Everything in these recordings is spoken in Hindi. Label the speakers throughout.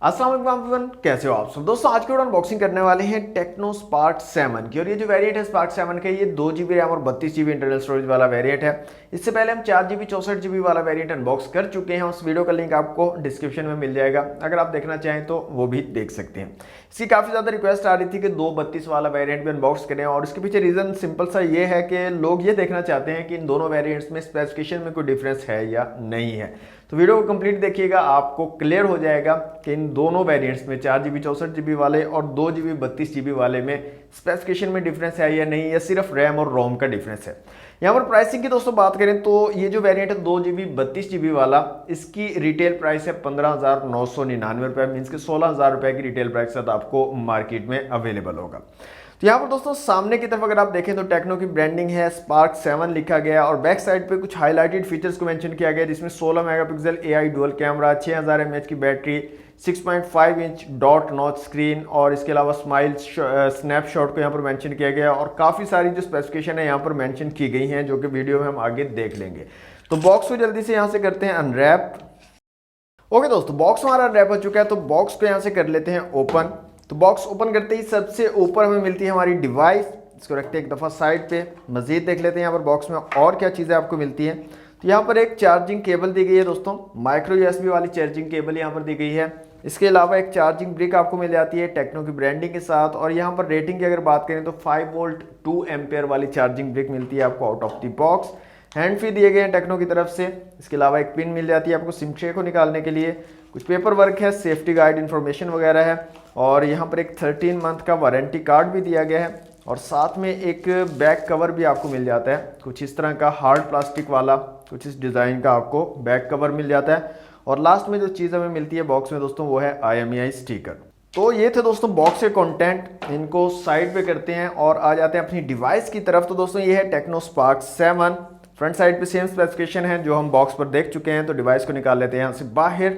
Speaker 1: अस्सलाम वालेकुम एवरीवन, कैसे हो आप सब दोस्तों। आज की वीडियो अनबॉक्सिंग करने वाले हैं टेक्नो स्पार्क 7 की। और ये जो वेरिएंट है स्पार्क 7 का, ये 2 GB रैम और 32 GB इंटरनल स्टोरेज वाला वेरिएंट है। इससे पहले हम 4 GB 64 GB वाला वेरिएंट अनबॉक्स कर चुके हैं। उस वीडियो का लिंक आपको डिस्क्रिप्शन में मिल जाएगा, अगर आप देखना चाहें तो वो भी देख सकते हैं। इसकी काफ़ी ज़्यादा रिक्वेस्ट आ रही थी कि 232 वाला वेरिएंट भी अनबॉक्स करें, और इसके पीछे रीज़न सिंपल सा ये है कि लोग ये देखना चाहते हैं कि इन दोनों वेरिएंट्स में स्पेसिफिकेशन में कोई डिफरेंस है या नहीं है। तो वीडियो को कंप्लीट देखिएगा, आपको क्लियर हो जाएगा कि इन दोनों वेरिएंट्स में 4 GB 64 GB वाले और 2 GB 32 GB वाले में स्पेसिफिकेशन में डिफरेंस है या नहीं, या सिर्फ रैम और रोम का डिफरेंस है। यहाँ पर प्राइसिंग की दोस्तों बात करें तो ये जो वेरिएंट है 2 GB 32 GB वाला, इसकी रिटेल प्राइस है 15,999 रुपये, मीन्स के 16,000 रुपये की रिटेल प्राइस के साथ आपको मार्केट में अवेलेबल होगा। तो यहाँ पर दोस्तों सामने की तरफ अगर आप देखें तो टेक्नो की ब्रांडिंग है, स्पार्क 7 लिखा गया, और बैक साइड पे कुछ हाईलाइटेड फीचर्स को मेंशन किया गया, जिसमें 16 megapixel AI dual camera, 6000 mAh की battery, 6.5 inch dot notch screen, और इसके अलावा स्माइल स्नैपशॉट को यहाँ पर मेंशन किया गया। और काफ़ी सारी जो स्पेसिफिकेशन है यहाँ पर मेंशन की गई हैं, जो कि वीडियो में हम आगे देख लेंगे। तो बॉक्स को जल्दी से यहाँ से करते हैं अनरैप। ओके दोस्तों, बॉक्स हमारा अनरैप हो चुका है, तो बॉक्स को यहाँ से कर लेते हैं ओपन। तो बॉक्स ओपन करते ही सबसे ऊपर हमें मिलती है हमारी डिवाइस। इसको रखते हैं एक दफ़ा साइड पे। मजीद देख लेते हैं यहाँ पर बॉक्स में और क्या चीज़ें आपको मिलती हैं। तो यहाँ पर एक चार्जिंग केबल दी गई है दोस्तों, माइक्रो USB वाली चार्जिंग केबल यहाँ पर दी गई है। इसके अलावा एक चार्जिंग ब्रिक आपको मिल जाती है टेक्नो की ब्रांडिंग के साथ। और यहाँ पर रेटिंग की अगर बात करें तो 5 वोल्ट 2 एम्पेयर वाली चार्जिंग ब्रिक मिलती है आपको out of the box. Hand free दिए गए हैं टेक्नो की तरफ से। इसके अलावा एक पिन मिल जाती है आपको सिम ट्रे को निकालने के लिए। कुछ पेपर वर्क है, सेफ्टी गाइड इन्फॉर्मेशन वगैरह है, और यहाँ पर एक 13 मंथ का वारंटी कार्ड भी दिया गया है। और साथ में एक बैक कवर भी आपको मिल जाता है, कुछ इस तरह का हार्ड प्लास्टिक वाला, कुछ इस डिज़ाइन का आपको बैक कवर मिल जाता है। और लास्ट में जो चीज़ हमें मिलती है बॉक्स में दोस्तों, वो है IMEI स्टिकर। तो ये थे दोस्तों बॉक्स के कंटेंट। इनको साइड पे करते हैं और आ जाते हैं अपनी डिवाइस की तरफ। तो दोस्तों ये है टेक्नो स्पार्क 7। फ्रंट साइड पे सेम स्पेसिफिकेशन है जो हम बॉक्स पर देख चुके हैं। तो डिवाइस को निकाल लेते हैं यहाँ से बाहर।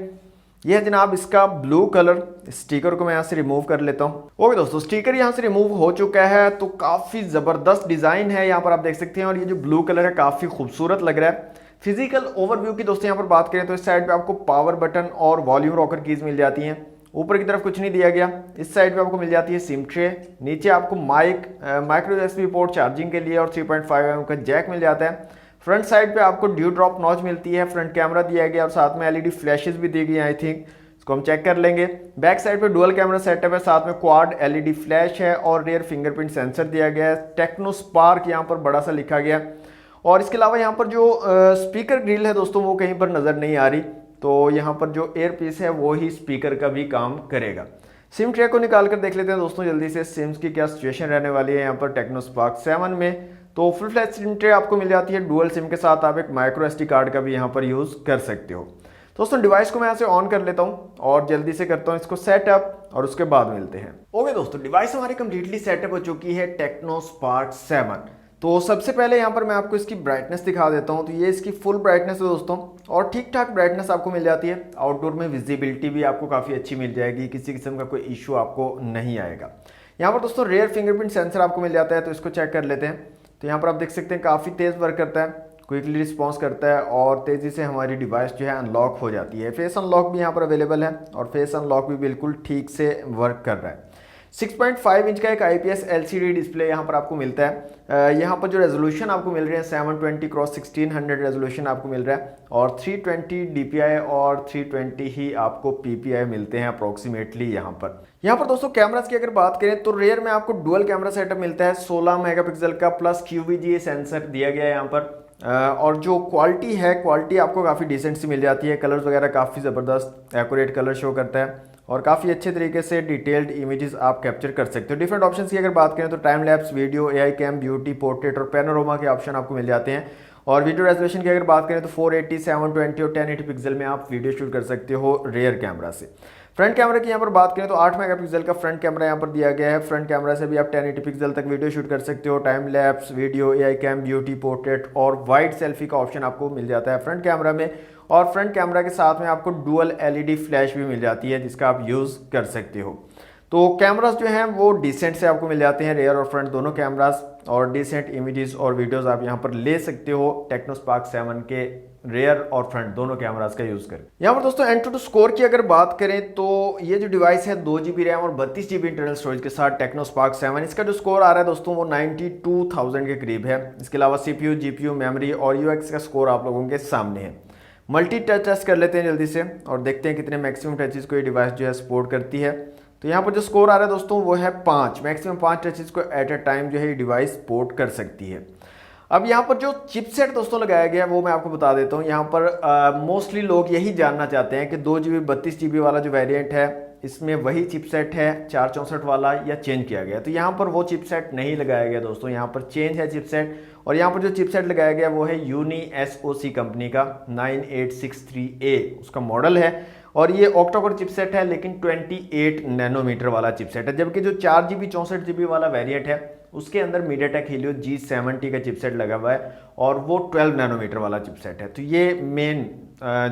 Speaker 1: ये है जनाब इसका ब्लू कलर। स्टिकर को मैं यहाँ से रिमूव कर लेता हूँ। ओके दोस्तों, स्टिकर यहाँ से रिमूव हो चुका है। तो काफ़ी ज़बरदस्त डिज़ाइन है, यहाँ पर आप देख सकते हैं। और ये जो ब्लू कलर है काफ़ी खूबसूरत लग रहा है। फिजिकल ओवरव्यू की दोस्तों यहाँ पर बात करें तो इस साइड पे आपको पावर बटन और वॉल्यूम रॉकर कीज मिल जाती हैं। ऊपर की तरफ कुछ नहीं दिया गया। इस साइड पे आपको मिल जाती है सिम ट्रे। नीचे आपको माइक्रो USB पोर्ट चार्जिंग के लिए और 3.5 mm का जैक मिल जाता है। फ्रंट साइड पे आपको ड्यू ड्रॉप नॉच मिलती है, फ्रंट कैमरा दिया गया और साथ में LED फ्लैशेस भी दी गई आई थिंक। इसको हम चेक कर लेंगे। बैक साइड पे डुअल कैमरा सेटअप है, साथ में क्वाड LED फ्लैश है और रियर फिंगरप्रिंट सेंसर दिया गया है। टेक्नो स्पार्क यहाँ पर बड़ा सा लिखा गया। और इसके अलावा यहाँ पर जो स्पीकर ग्रिल है दोस्तों, वो कहीं पर नज़र नहीं आ रही। तो यहाँ पर जो एयर पीस है वो ही स्पीकर का भी काम करेगा। सिम ट्रे को निकाल कर देख लेते हैं दोस्तों जल्दी से, सिम्स की क्या सिचुएशन रहने वाली है यहाँ पर टेक्नो स्पार्क 7 में। तो फुल फ्लैश सिम ट्रे आपको मिल जाती है डुअल सिम के साथ। आप एक माइक्रो SD कार्ड का भी यहाँ पर यूज़ कर सकते हो। दोस्तों डिवाइस को मैं यहाँ से ऑन कर लेता हूँ और जल्दी से करता हूँ इसको सेटअप, और उसके बाद मिलते हैं। ओके दोस्तों, डिवाइस हमारी कंप्लीटली सेटअप हो चुकी है टेक्नो स्पार्क 7। तो सबसे पहले यहाँ पर मैं आपको इसकी ब्राइटनेस दिखा देता हूँ। तो ये इसकी फुल ब्राइटनेस है दोस्तों, और ठीक ठाक ब्राइटनेस आपको मिल जाती है। आउटडोर में विजिबिलिटी भी आपको काफ़ी अच्छी मिल जाएगी, किसी किस्म का कोई इशू आपको नहीं आएगा। यहाँ पर दोस्तों रियर फिंगरप्रिंट सेंसर आपको मिल जाता है, तो इसको चेक कर लेते हैं। तो यहाँ पर आप देख सकते हैं काफ़ी तेज़ वर्क करता है, क्विकली रिस्पॉन्स करता है, और तेज़ी से हमारी डिवाइस जो है अनलॉक हो जाती है। फेस अनलॉक भी यहाँ पर अवेलेबल है, और फेस अनलॉक भी बिल्कुल ठीक से वर्क कर रहा है। 6.5 इंच का एक IPS LCD डिस्प्ले यहाँ पर आपको मिलता है। यहाँ पर जो रेजोल्यूशन आपको मिल रहे हैं 720x1600 रेजोल्यूशन आपको मिल रहा है, और 320 DPI और 320 ही आपको PPI मिलते हैं अप्रोक्सीमेटली यहाँ पर दोस्तों कैमरास की अगर बात करें तो रेयर में आपको डुअल कैमरा सेटअप मिलता है 16 मेगापिक्सल का, प्लस QVGA सेंसर दिया गया है यहाँ पर। और जो क्वालिटी है, क्वालिटी आपको काफ़ी डिसेंट सी मिल जाती है। कलर्स वगैरह काफ़ी ज़बरदस्त एक्यूरेट कलर शो करता है, और काफ़ी अच्छे तरीके से डिटेल्ड इमेजेस आप कैप्चर कर सकते हो। डिफरेंट ऑप्शंस की अगर बात करें तो time lapse video, AI cam, beauty, portrait और पैनोरामा के ऑप्शन आपको मिल जाते हैं। और वीडियो रेजोल्यूशन की अगर बात करें तो 480, 720 और 1080 पिक्सल में आप वीडियो शूट कर सकते हो रेयर कैमरा से। फ्रंट कैमरा की यहाँ पर बात करें तो 8 मेगापिक्सल का फ्रंट कैमरा यहाँ पर दिया गया है। फ्रंट कैमरा से भी आप 1080 पिक्सल तक वीडियो शूट कर सकते हो। Time lapse video, AI cam, beauty, portrait और वाइड सेल्फी का ऑप्शन आपको मिल जाता है फ्रंट कैमरा में। और फ्रंट कैमरा के साथ में आपको डुअल LED फ्लैश भी मिल जाती है, जिसका आप यूज़ कर सकते हो। तो कैमरास जो हैं वो डिसेंट से आपको मिल जाते हैं, रेयर और फ्रंट दोनों कैमरास। और डिसेंट इमेजेस और वीडियोस आप यहाँ पर ले सकते हो टेक्नो स्पार्क 7 के रेयर और फ्रंट दोनों कैमरास का यूज कर। यहाँ पर दोस्तों एंटूटू स्कोर की अगर बात करें तो ये जो डिवाइस है 2 GB रैम और 32 GB इंटरनल स्टोरेज के साथ टेक्नो स्पार्क 7, इसका जो स्कोर आ रहा है दोस्तों वो 92,000 के करीब है। इसके अलावा CPU, GPU, मेमोरी और UX का स्कोर आप लोगों के सामने है। मल्टी टच टेस्ट कर लेते हैं जल्दी से और देखते हैं कितने मैक्सिमम टचेस को ये डिवाइस जो है सपोर्ट करती है। तो यहाँ पर जो स्कोर आ रहा है दोस्तों वो है 5, मैक्सिमम 5 टचेस को एट अ टाइम जो है ये डिवाइस सपोर्ट कर सकती है। अब यहाँ पर जो चिपसेट दोस्तों लगाया गया है वो मैं आपको बता देता हूँ। यहाँ पर मोस्टली लोग यही जानना चाहते हैं कि 2 GB 32 GB वाला जो वेरिएंट है इसमें वही चिपसेट है 464 वाला या चेंज किया गया। तो यहाँ पर वो चिपसेट नहीं लगाया गया दोस्तों, यहाँ पर चेंज है चिपसेट। और यहाँ पर जो चिपसेट लगाया गया वो है यूनी SoC कंपनी का 9863A उसका मॉडल है और ये ऑक्टा कोर चिपसेट है लेकिन 28 नैनोमीटर वाला चिपसेट है। जबकि जो 4 GB 64 GB वाला वेरिएंट है उसके अंदर मीडियाटेक हीलियो G70 का चिपसेट लगा हुआ है और वो 12 नैनोमीटर वाला चिपसेट है। तो ये मेन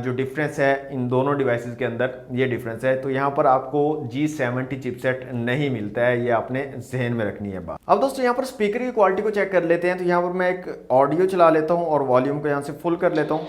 Speaker 1: जो डिफरेंस है इन दोनों डिवाइसेस के अंदर ये डिफरेंस है। तो यहाँ पर आपको G70 चिपसेट नहीं मिलता है, ये आपने जहन में रखनी है बात। अब दोस्तों यहाँ पर स्पीकर की क्वालिटी को चेक कर लेते हैं। तो यहाँ पर मैं एक ऑडियो चला लेता हूँ और वॉल्यूम को यहाँ से फुल कर लेता हूँ।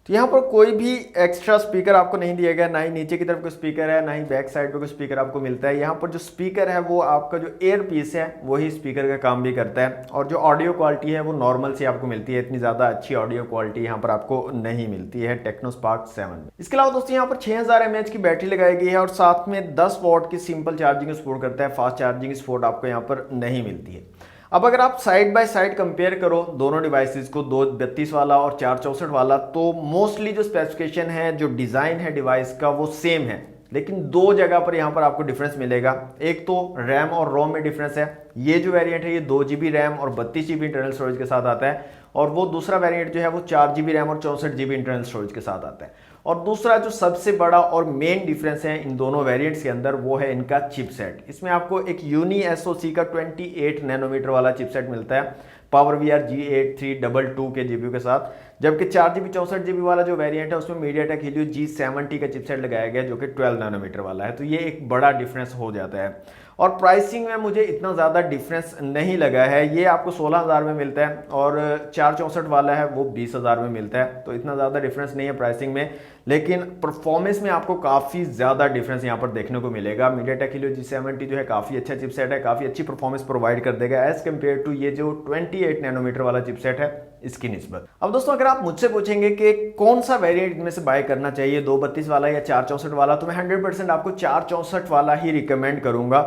Speaker 1: तो यहाँ पर कोई भी एक्स्ट्रा स्पीकर आपको नहीं दिया गया, ना ही नीचे की तरफ कोई स्पीकर है, ना ही बैक साइड पे कोई स्पीकर आपको मिलता है। यहाँ पर जो स्पीकर है वो आपका जो एयर पीस है वही स्पीकर का काम भी करता है और जो ऑडियो क्वालिटी है वो नॉर्मल सी आपको मिलती है, इतनी ज़्यादा अच्छी ऑडियो क्वालिटी यहाँ पर आपको नहीं मिलती है टेक्नो स्पार्क 7 में। इसके अलावा दोस्तों यहाँ पर 6000 mAh की बैटरी लगाई गई है और साथ में 10 वॉट की सिंपल चार्जिंग सपोर्ट करता है, फास्ट चार्जिंग सपोर्ट आपको यहाँ पर नहीं मिलती है। अब अगर आप साइड बाय साइड कंपेयर करो दोनों डिवाइसेस को, 232 वाला और 464 वाला, तो मोस्टली जो स्पेसिफिकेशन है, जो डिज़ाइन है डिवाइस का वो सेम है, लेकिन दो जगह पर यहाँ पर आपको डिफरेंस मिलेगा। एक तो रैम और रोम में डिफरेंस है। ये जो वेरिएंट है ये 2 GB रैम और 32 GB इंटरनल स्टोरेज के साथ आता है और वो दूसरा वेरिएंट जो है वो 4 GB रैम और 64 GB इंटरनल स्टोरेज के साथ आता है। और दूसरा जो सबसे बड़ा और मेन डिफरेंस है इन दोनों वेरिएंट्स के अंदर वो है इनका चिपसेट। इसमें आपको एक यूनी SoC का 28 नैनोमीटर वाला चिपसेट मिलता है PowerVR G8322 के GPU के साथ, जबकि 4 GB 64 GB वाला जो वेरिएंट है उसमें मीडियाटेक हीलियो G70 का चिपसेट लगाया गया जो कि 12 नैनोमीटर वाला है। तो ये एक बड़ा डिफरेंस हो जाता है और प्राइसिंग में मुझे इतना ज़्यादा डिफरेंस नहीं लगा है। ये आपको 16,000 में मिलता है और 464 वाला है वो 20,000 में मिलता है। तो इतना ज़्यादा डिफरेंस नहीं है प्राइसिंग में, लेकिन परफॉर्मेंस में आपको काफ़ी ज़्यादा डिफरेंस यहाँ पर देखने को मिलेगा। मीडियाटेक हीलियो G70 जो है काफ़ी अच्छा चिपसेट है, काफ़ी अच्छी परफॉर्मेंस प्रोवाइड कर देगा एज कम्पेयर टू ये जो 28 नैनोमीटर वाला चिपसेट है इसकी निस्बत। अब दोस्तों अगर आप मुझसे पूछेंगे कि कौन सा वेरिएंट इनमें से बाय करना चाहिए, 232 वाला या 464 वाला, तो मैं 100% आपको 464 वाला ही रिकमेंड करूंगा।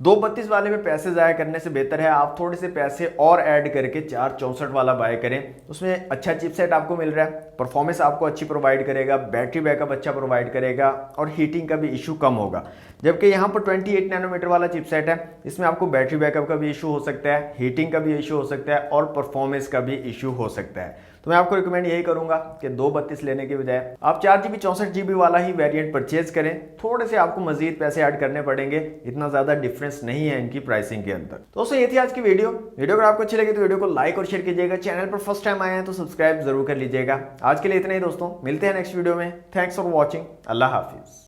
Speaker 1: 232 वाले में पैसे ज़ाया करने से बेहतर है आप थोड़े से पैसे और ऐड करके 464 वाला बाय करें। उसमें अच्छा चिपसेट आपको मिल रहा है, परफॉर्मेंस आपको अच्छी प्रोवाइड करेगा, बैटरी बैकअप अच्छा प्रोवाइड करेगा और हीटिंग का भी इशू कम होगा। जबकि यहाँ पर 28 नैनोमीटर वाला चिपसेट है, इसमें आपको बैटरी बैकअप का भी इशू हो सकता है, हीटिंग का भी इशू हो सकता है और परफॉर्मेंस का भी इशू हो सकता है। तो मैं आपको रिकमेंड यही करूंगा कि 232 लेने के बजाय आप 4 GB 64 GB वाला ही वेरिएंट परचेज करें। थोड़े से आपको मजीद पैसे ऐड करने पड़ेंगे, इतना ज्यादा डिफरेंस नहीं है इनकी प्राइसिंग के अंदर। तो दोस्तों ये थी आज की वीडियो अगर आपको अच्छी लगी तो वीडियो को लाइक और शेयर कीजिएगा। चैनल पर फर्स्ट टाइम आए हैं तो सब्सक्राइब जरूर कर लीजिएगा। आज के लिए इतना ही दोस्तों, मिलते हैं नेक्स्ट वीडियो में। Thanks for watching. Allah Hafiz.